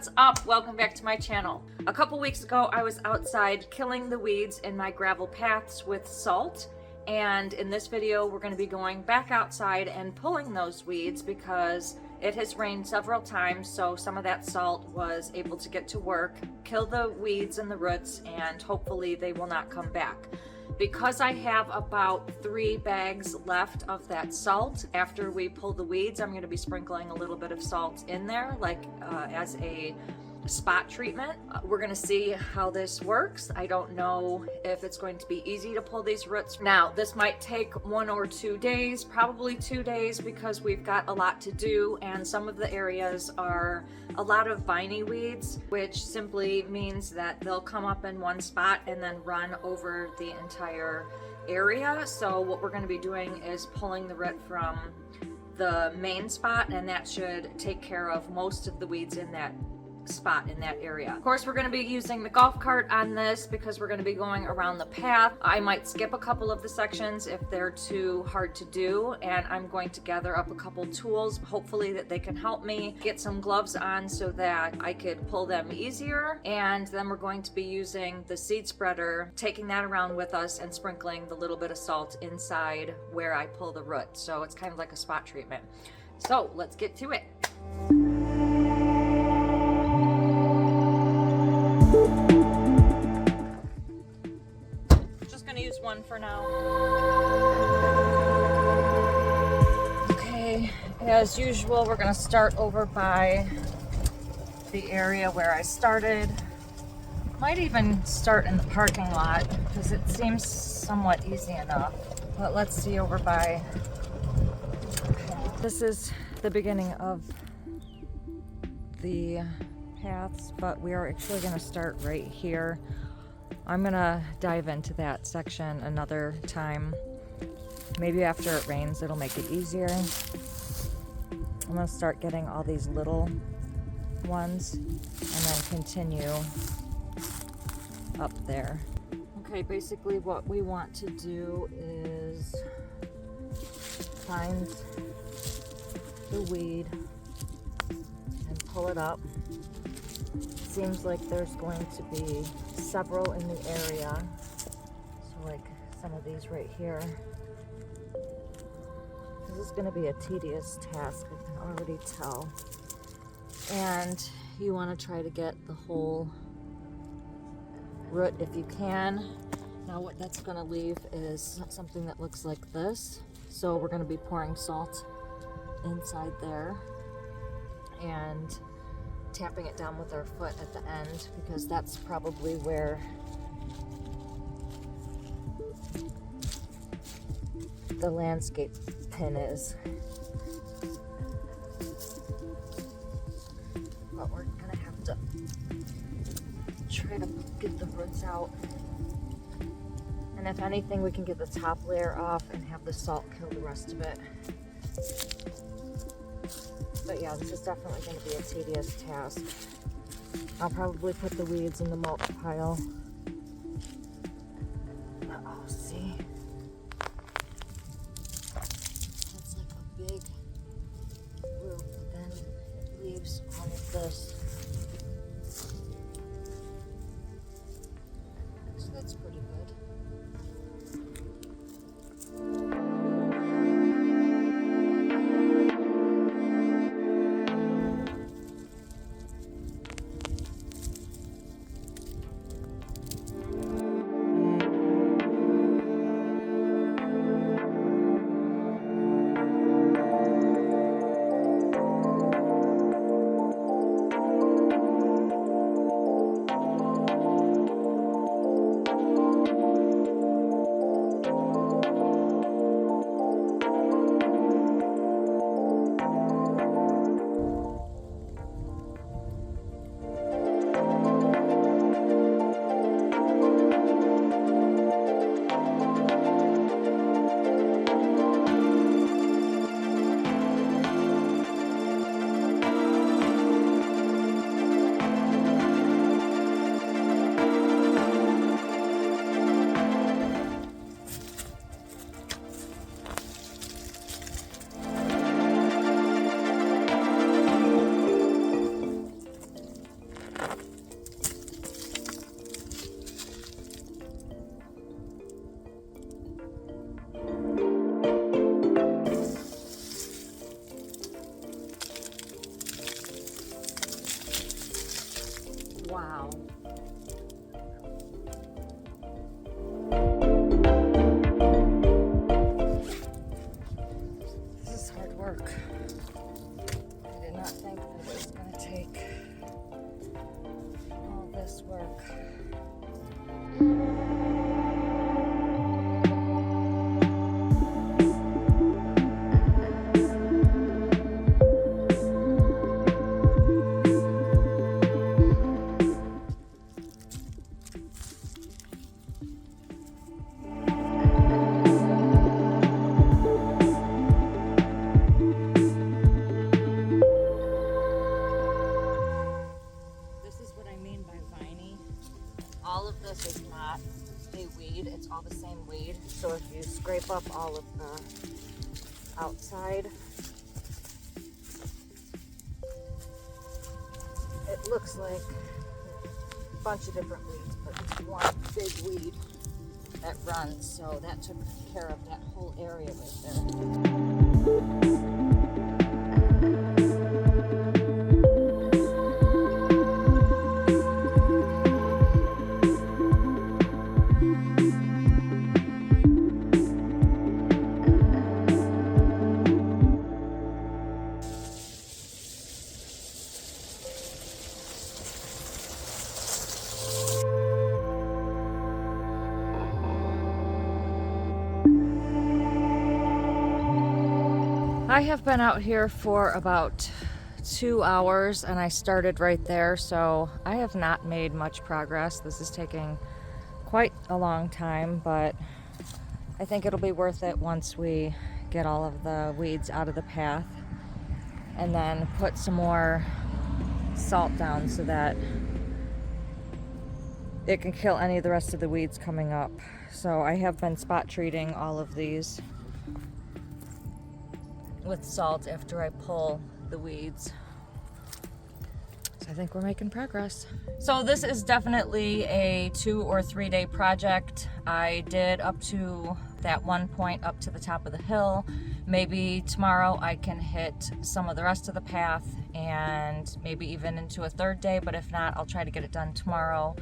what's up? Welcome back to my channel. A couple weeks ago I was outside killing the weeds in my gravel paths with salt, and in this video we're going to be going back outside and pulling those weeds because it has rained several times, so some of that salt was able to get to work, kill the weeds and the roots, and hopefully they will not come back. Because I have about 3 bags left of that salt, after we pull the weeds, I'm going to be sprinkling a little bit of salt in there, like as a spot treatment. We're going to see how this works. I don't know if it's going to be easy to pull these roots. Now, this might take 1 or 2 days, probably 2 days, because we've got a lot to do, and some of the areas are a lot of viney weeds, which simply means that they'll come up in one spot and then run over the entire area. So what we're going to be doing is pulling the root from the main spot, and that should take care of most of the weeds in that spot in that area. Of course, we're going to be using the golf cart on this because we're going to be going around the path. I might skip a couple of the sections if they're too hard to do, and I'm going to gather up a couple tools, hopefully that they can help me get some gloves on so that I could pull them easier. And then we're going to be using the seed spreader, taking that around with us and sprinkling the little bit of salt inside where I pull the root. So it's kind of like a spot treatment. So let's get to it. Just gonna use one for now. Okay, as usual, we're gonna start over by the area where I started. Might even start in the parking lot because it seems somewhat easy enough. But let's see over by. This is the beginning of the paths, but we are actually going to start right here. I'm going to dive into that section another time. Maybe after it rains it'll make it easier. I'm going to start getting all these little ones and then continue up there. Okay, basically what we want to do is find the weed and pull it up. Seems like there's going to be several in the area, so like some of these right here. This is going to be a tedious task, I can already tell. And you want to try to get the whole root if you can. Now what that's going to leave is something that looks like this. So we're going to be pouring salt inside there and tapping it down with our foot at the end, because that's probably where the landscape pin is. But we're gonna have to try to get the roots out, and if anything we can get the top layer off and have the salt kill the rest of it. But yeah, this is definitely going to be a tedious task. I'll probably put the weeds in the mulch pile. Oh, see? That's like a big root, but then it leaves all of this. So that's pretty good. scrape up all of the outside. It looks like a bunch of different weeds, but it's one big weed that runs, so that took care of that whole area right there. I have been out here for about 2 hours and I started right there, so I have not made much progress. This is taking quite a long time, but I think it'll be worth it once we get all of the weeds out of the path and then put some more salt down so that it can kill any of the rest of the weeds coming up. So I have been spot treating all of these with salt after I pull the weeds. So I think we're making progress. So this is definitely a 2 or 3 day project. I did up to that one point up to the top of the hill. Maybe tomorrow I can hit some of the rest of the path and maybe even into a 3rd day, but if not, I'll try to get it done tomorrow.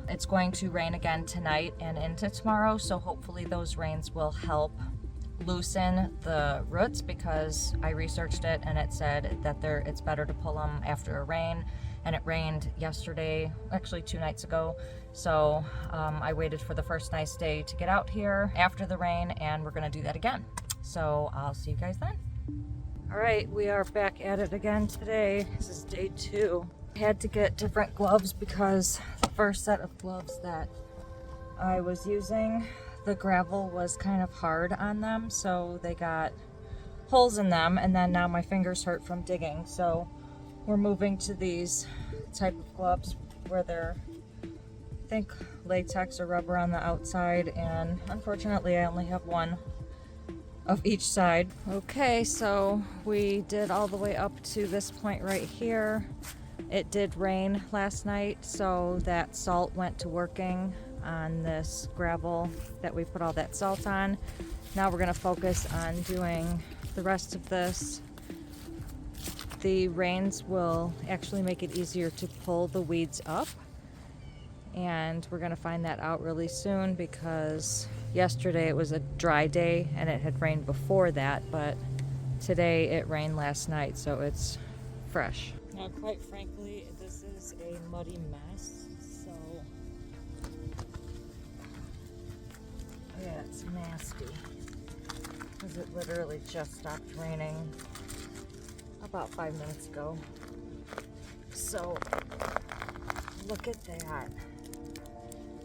It's going to rain again tonight and into tomorrow, so hopefully those rains will help loosen the roots, because I researched it and it said that it's better to pull them after a rain, and it rained yesterday, actually 2 nights ago, so I waited for the first nice day to get out here after the rain, and we're gonna do that again. So I'll see you guys then. All right, we are back at it again today. This is day 2. I had to get different gloves because the first set of gloves that I was using, the gravel was kind of hard on them, so they got holes in them, and then now my fingers hurt from digging. So we're moving to these type of gloves where they're, I think, latex or rubber on the outside, and unfortunately I only have one of each side. Okay, so we did all the way up to this point right here. It did rain last night, so that salt went to working on this gravel that we put all that salt on. Now we're going to focus on doing the rest of this. The rains will actually make it easier to pull the weeds up, and we're going to find that out really soon, because yesterday it was a dry day and it had rained before that, but today it rained last night, so it's fresh. Now, quite frankly, this is a muddy mess, so yeah, it's nasty, because it literally just stopped raining about 5 minutes ago. So look at that.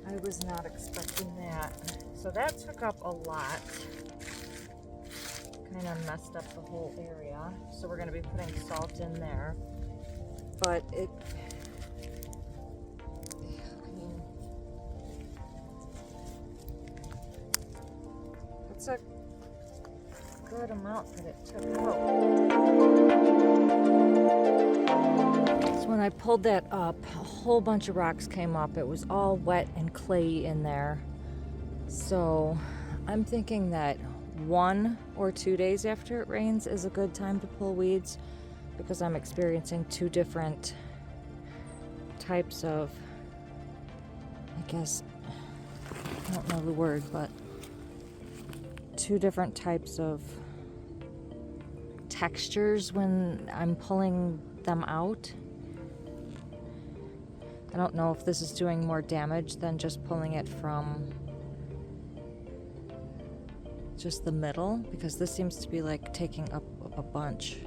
I was not expecting that. So that took up a lot. Kind of messed up the whole area. So we're going to be putting salt in there. But I mean, it's a good amount that it took out. So when I pulled that up, a whole bunch of rocks came up. It was all wet and clayey in there. So I'm thinking that 1 or 2 days after it rains is a good time to pull weeds, because I'm experiencing 2 different types of, I guess, I don't know the word, but 2 different types of textures when I'm pulling them out. I don't know if this is doing more damage than just pulling it from just the middle, because this seems to be like taking up a bunch.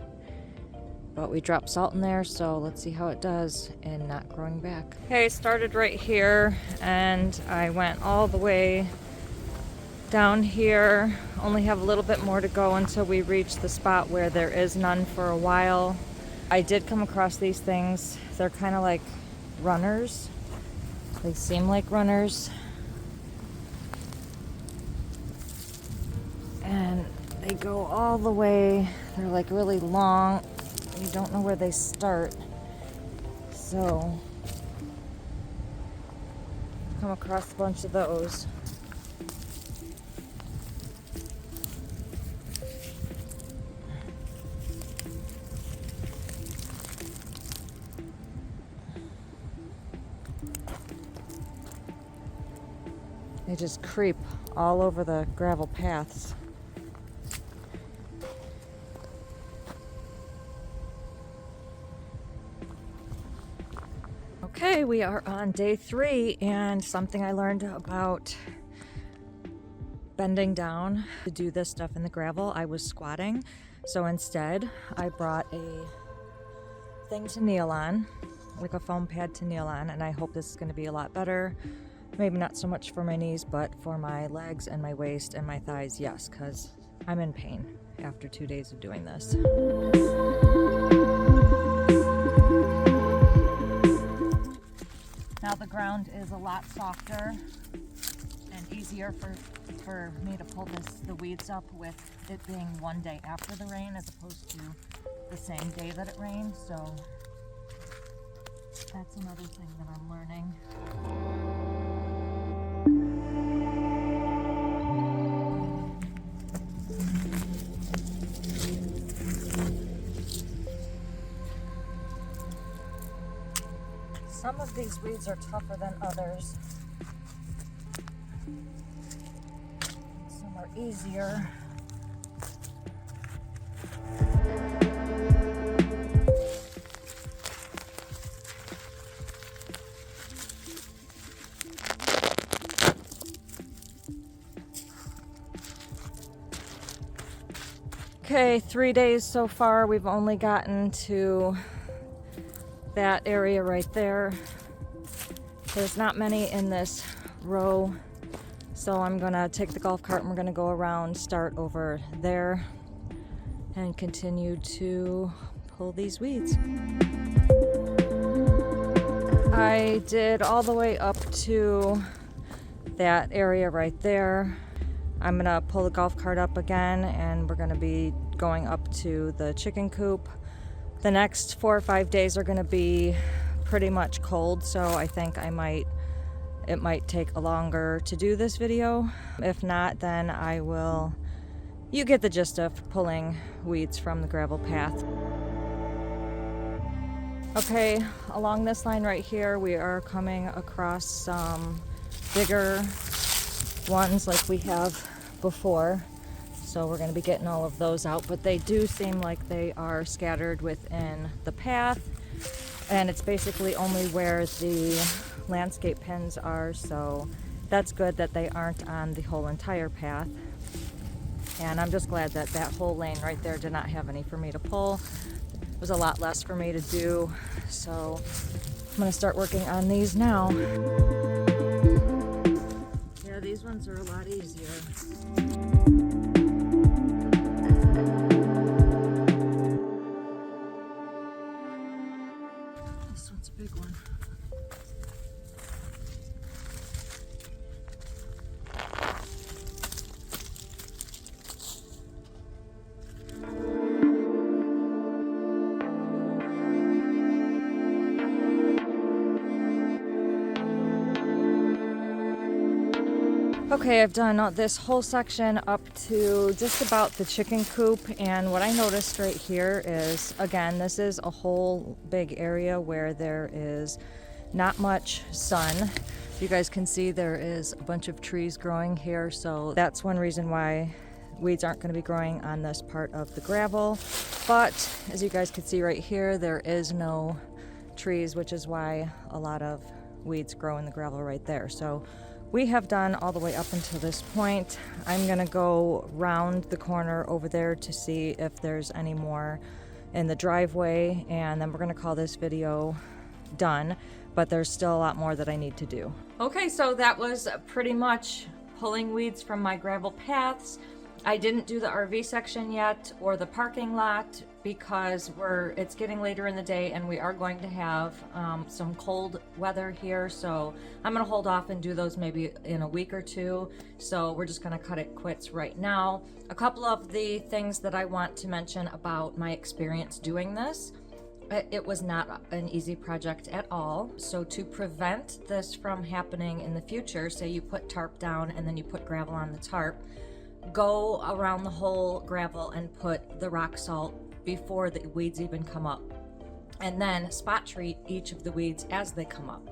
But we dropped salt in there, so let's see how it does in not growing back. Okay, started right here, and I went all the way down here. Only have a little bit more to go until we reach the spot where there is none for a while. I did come across these things. They're kind of like runners. They seem like runners. go all the way. They're like really long. You don't know where they start. So, come across a bunch of those. They just creep all over the gravel paths. Okay, we are on day 3, and something I learned about bending down to do this stuff in the gravel, I was squatting. So instead, I brought a thing to kneel on, like a foam pad to kneel on, and I hope this is going to be a lot better. Maybe not so much for my knees, but for my legs and my waist and my thighs, yes, because I'm in pain after 2 days of doing this. Now the ground is a lot softer and easier for me to pull the weeds up, with it being one day after the rain as opposed to the same day that it rained. So that's another thing that I'm learning. Some of these weeds are tougher than others. Some are easier. Okay, 3 days so far. We've only gotten to that area right there. There's not many in this row, so I'm gonna take the golf cart and we're gonna go around, start over there, and continue to pull these weeds. I did all the way up to that area right there. I'm gonna pull the golf cart up again, and we're gonna be going up to the chicken coop. The next 4 or 5 days are going to be pretty much cold, so I think it might take longer to do this video. If not, then you get the gist of pulling weeds from the gravel path. Okay, along this line right here, we are coming across some bigger ones like we have before. So we're going to be getting all of those out, but they do seem like they are scattered within the path, and it's basically only where the landscape pins are, so that's good that they aren't on the whole entire path. And I'm just glad that that whole lane right there did not have any for me to pull. It was a lot less for me to do, so I'm going to start working on these now. Yeah, these ones are a lot easier. This one's a big one. Okay, I've done this whole section up to just about the chicken coop, and what I noticed right here is, again, this is a whole big area where there is not much sun. You guys can see there is a bunch of trees growing here, so that's one reason why weeds aren't going to be growing on this part of the gravel. But as you guys can see right here, there is no trees, which is why a lot of weeds grow in the gravel right there. So we have done all the way up until this point. I'm gonna go round the corner over there to see if there's any more in the driveway, and then we're gonna call this video done, but there's still a lot more that I need to do. Okay, so that was pretty much pulling weeds from my gravel paths. I didn't do the RV section yet or the parking lot because it's getting later in the day and we are going to have some cold weather here, so I'm gonna hold off and do those maybe in a week or two. So we're just gonna cut it quits right now. A couple of the things that I want to mention about my experience doing this. It was not an easy project at all. So to prevent this from happening in the future, say you put tarp down and then you put gravel on the tarp, go around the whole gravel and put the rock salt before the weeds even come up. And then spot treat each of the weeds as they come up.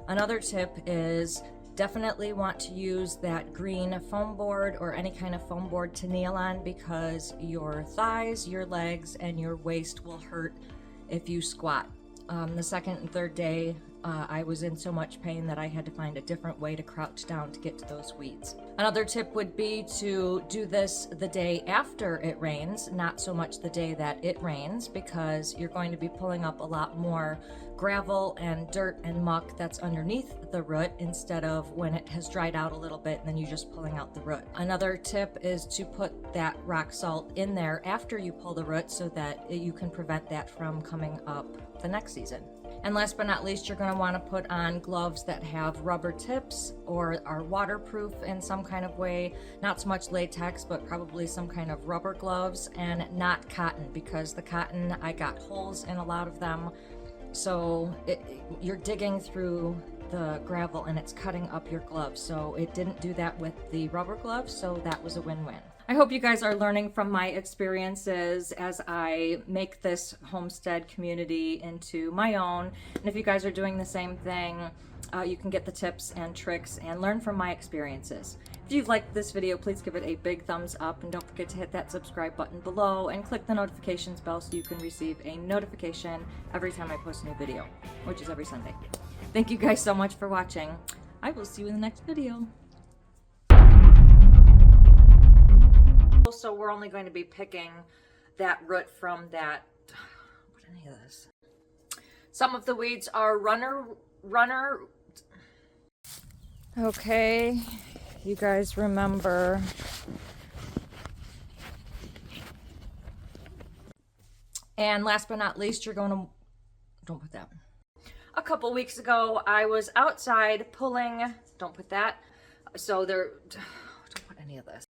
Another tip is definitely want to use that green foam board or any kind of foam board to kneel on, because your thighs, your legs, and your waist will hurt if you squat. The second and third day, I was in so much pain that I had to find a different way to crouch down to get to those weeds. Another tip would be to do this the day after it rains, not so much the day that it rains, because you're going to be pulling up a lot more gravel and dirt and muck that's underneath the root instead of when it has dried out a little bit and then you're just pulling out the root. Another tip is to put that rock salt in there after you pull the root so that you can prevent that from coming up the next season. And last but not least, you're going to want to put on gloves that have rubber tips or are waterproof in some kind of way. Not so much latex, but probably some kind of rubber gloves, and not cotton, because the cotton, I got holes in a lot of them. So you're digging through the gravel and it's cutting up your gloves. So it didn't do that with the rubber gloves, so that was a win-win. I hope you guys are learning from my experiences as I make this homestead community into my own. And if you guys are doing the same thing, you can get the tips and tricks and learn from my experiences. If you've liked this video, please give it a big thumbs up, and don't forget to hit that subscribe button below and click the notifications bell so you can receive a notification every time I post a new video, which is every Sunday. Thank you guys so much for watching. I will see you in the next video. So we're only going to be picking that root from that, what any of this? Some of the weeds are runner. Okay, you guys remember. And last but not least, you're going to, don't put that. A couple weeks ago, I was outside pulling, don't put that. So don't put any of this.